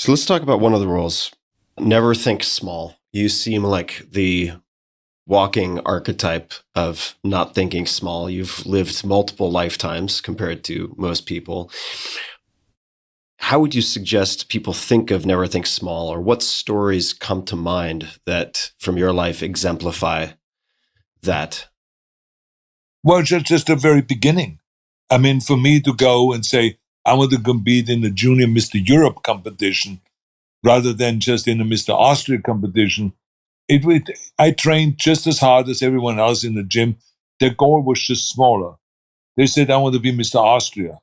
So let's talk about one of the rules. Never think small. You seem like the walking archetype of not thinking small. You've lived multiple lifetimes compared to most people. How would you suggest people think of never think small, or what stories come to mind that from your life exemplify that? Well, just the very beginning. I mean, for me to go and say, I want to compete in the junior Mr. Europe competition rather than just in the Mr. Austria competition, I trained just as hard as everyone else in the gym. Their goal was just smaller. They said, I want to be Mr. Austria.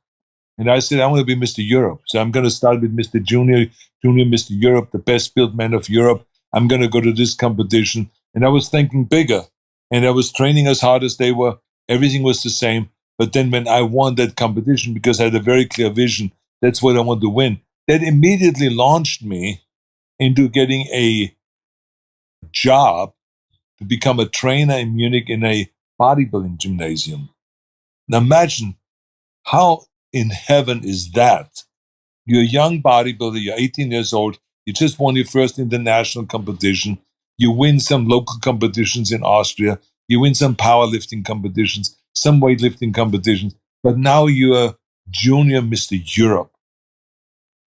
And I said, I want to be Mr. Europe. So I'm going to start with Mr. Junior Mr. Europe, the best built man of Europe. I'm going to go to this competition. And I was thinking bigger. And I was training as hard as they were. Everything was the same. But then when I won that competition, because I had a very clear vision, that's what I want to win, that immediately launched me into getting a job to become a trainer in Munich in a bodybuilding gymnasium. Now imagine how in heaven is that? You're a young bodybuilder, you're 18 years old, you just won your first international competition, you win some local competitions in Austria, you win some powerlifting competitions, some weightlifting competitions, but now you're junior Mr. Europe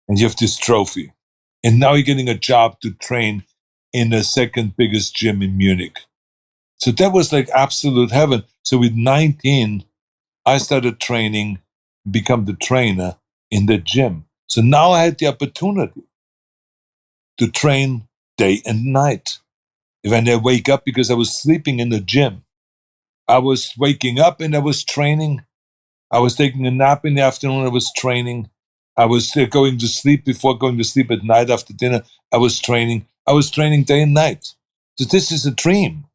and you have this trophy. And now you're getting a job to train in the second biggest gym in Munich. So that was like absolute heaven. So with 19, I started training, become the trainer in the gym. So now I had the opportunity to train day and night. When I wake up, because I was sleeping in the gym, I was waking up and I was training. I was taking a nap in the afternoon. I was training. I was going to sleep before going to sleep at night after dinner. I was training. I was training day and night. So this is a dream.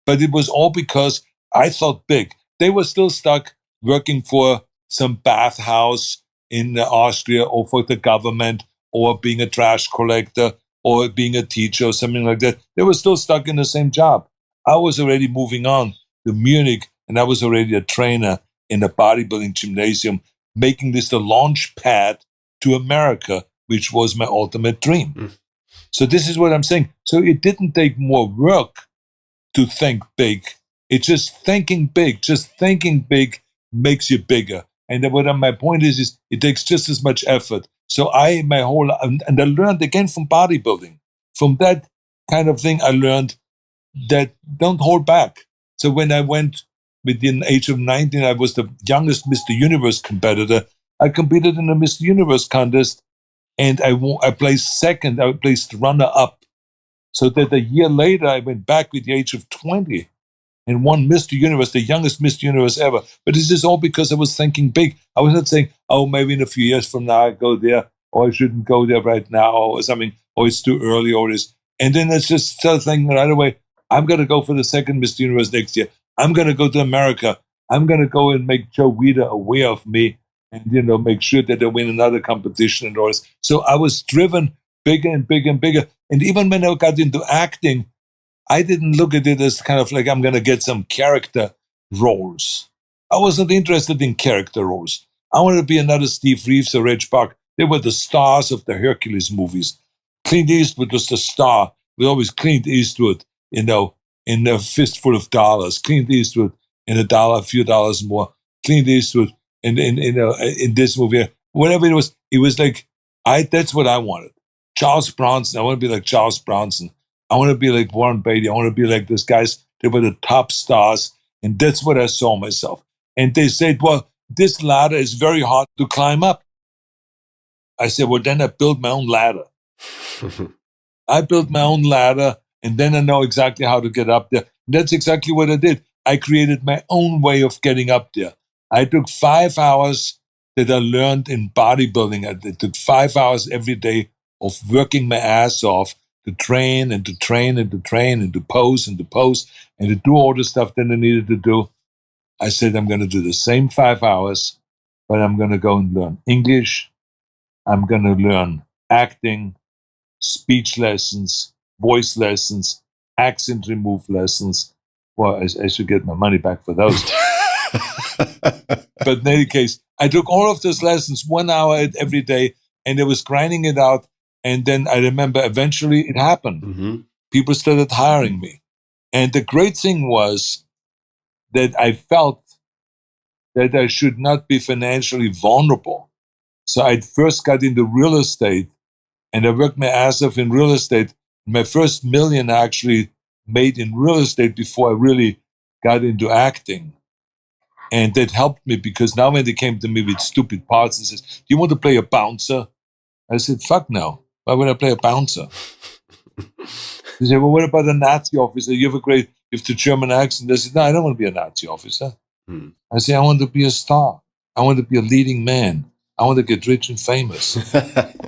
But it was all because I thought big. They were still stuck working for some bathhouse in Austria or for the government or being a trash collector or being a teacher or something like that. They were still stuck in the same job. I was already moving on to Munich and I was already a trainer in a bodybuilding gymnasium, making this the launch pad to America, which was my ultimate dream. Mm. So this is what I'm saying. So it didn't take more work to think big. It's just thinking big. Just thinking big makes you bigger. And what my point is it takes just as much effort. So and I learned again from bodybuilding. From that kind of thing, I learned that don't hold back. So when I went within the age of 19, I was the youngest Mr. Universe competitor. I competed in the Mr. Universe contest and I placed second. I placed runner-up. So that a year later, I went back with the age of 20 and won Mr. Universe, the youngest Mr. Universe ever. But this is all because I was thinking big. I was not saying, oh, maybe in a few years from now I go there, or I shouldn't go there right now, or something, or it's too early, or this. And then it's just start thinking right away, I'm going to go for the second Mr. Universe next year. I'm going to go to America. I'm going to go and make Joe Weider aware of me and, make sure that I win another competition and all this. So I was driven bigger and bigger and bigger. And even when I got into acting, I didn't look at it as kind of like I'm going to get some character roles. I wasn't interested in character roles. I wanted to be another Steve Reeves or Reg Park. They were the stars of the Hercules movies. Clint Eastwood was the star. We always Clint Eastwood, in a fistful of dollars. Clint Eastwood in a few dollars more. Clint Eastwood in this movie. Whatever it was like, that's what I wanted. Charles Bronson, I want to be like Charles Bronson. I want to be like Warren Beatty. I want to be like those guys. They were the top stars. And that's what I saw myself. And they said, well, this ladder is very hard to climb up. I said, well, then I built my own ladder. I built my own ladder, and then I know exactly how to get up there. And that's exactly what I did. I created my own way of getting up there. I took 5 hours that I learned in bodybuilding. I took 5 hours every day of working my ass off to train and to train and to train and to pose and to pose and to do all the stuff that I needed to do. I said, I'm going to do the same 5 hours, but I'm going to go and learn English. I'm going to learn acting, speech lessons, voice lessons, accent remove lessons. Well, I should get my money back for those. But in any case, I took all of those lessons 1 hour every day, and I was grinding it out. And then I remember eventually it happened. Mm-hmm. People started hiring me. And the great thing was that I felt that I should not be financially vulnerable. So I first got into real estate and I worked my ass off in real estate. My first million I actually made in real estate before I really got into acting. And that helped me because now when they came to me with stupid parts and says, "Do you want to play a bouncer?" I said, "Fuck no. Why would I play a bouncer?" They said, "Well, what about a Nazi officer? You have the German accent." I said, "No, I don't want to be a Nazi officer." Hmm. I said, "I want to be a star. I want to be a leading man. I want to get rich and famous."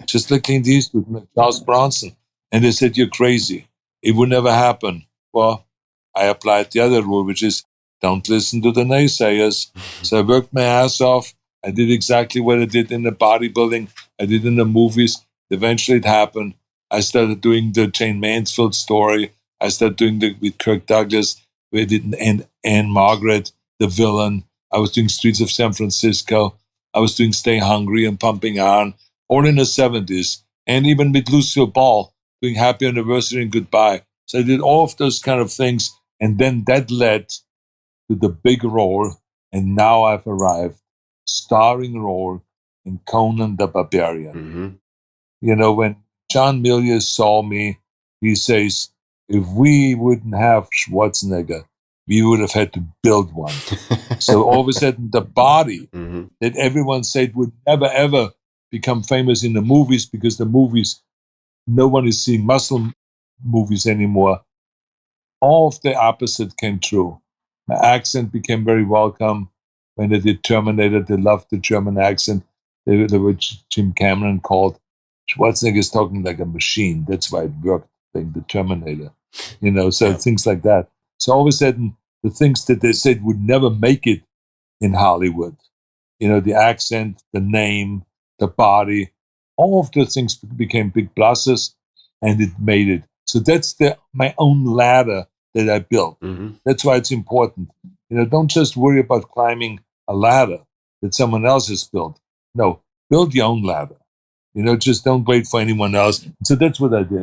Just like Clint Eastwood, like Charles Bronson. And they said, "You're crazy. It would never happen." Well, I applied the other rule, which is don't listen to the naysayers. So I worked my ass off. I did exactly what I did in the bodybuilding. I did in the movies. Eventually it happened. I started doing the Jane Mansfield story. I started doing with Kirk Douglas. We did Anne Margaret, the villain. I was doing Streets of San Francisco. I was doing Stay Hungry and Pumping Iron, all in the 70s. And even with Lucille Ball, doing Happy Anniversary and Goodbye. So I did all of those kind of things. And then that led to the big role. And now I've arrived, starring role in Conan the Barbarian. Mm-hmm. You know, when John Milius saw me, he says, if we wouldn't have Schwarzenegger, we would have had to build one. So all of a sudden, the body Mm-hmm. that everyone said would never, ever become famous in the movies because the movies, no one is seeing muscle movies anymore. All of the opposite came true. My accent became very welcome. When they did Terminator, they loved the German accent. They were Jim Cameron called Schwarzenegger is talking like a machine. That's why it worked, like the Terminator. You know, so Yeah. things like that. So all of a sudden, the things that they said would never make it in Hollywood, you know, the accent, the name, the body, all of those things became big pluses, and it made it. So that's my own ladder that I built. Mm-hmm. That's why it's important. You know, don't just worry about climbing a ladder that someone else has built. No, build your own ladder. You know, just don't wait for anyone else. So that's what I did.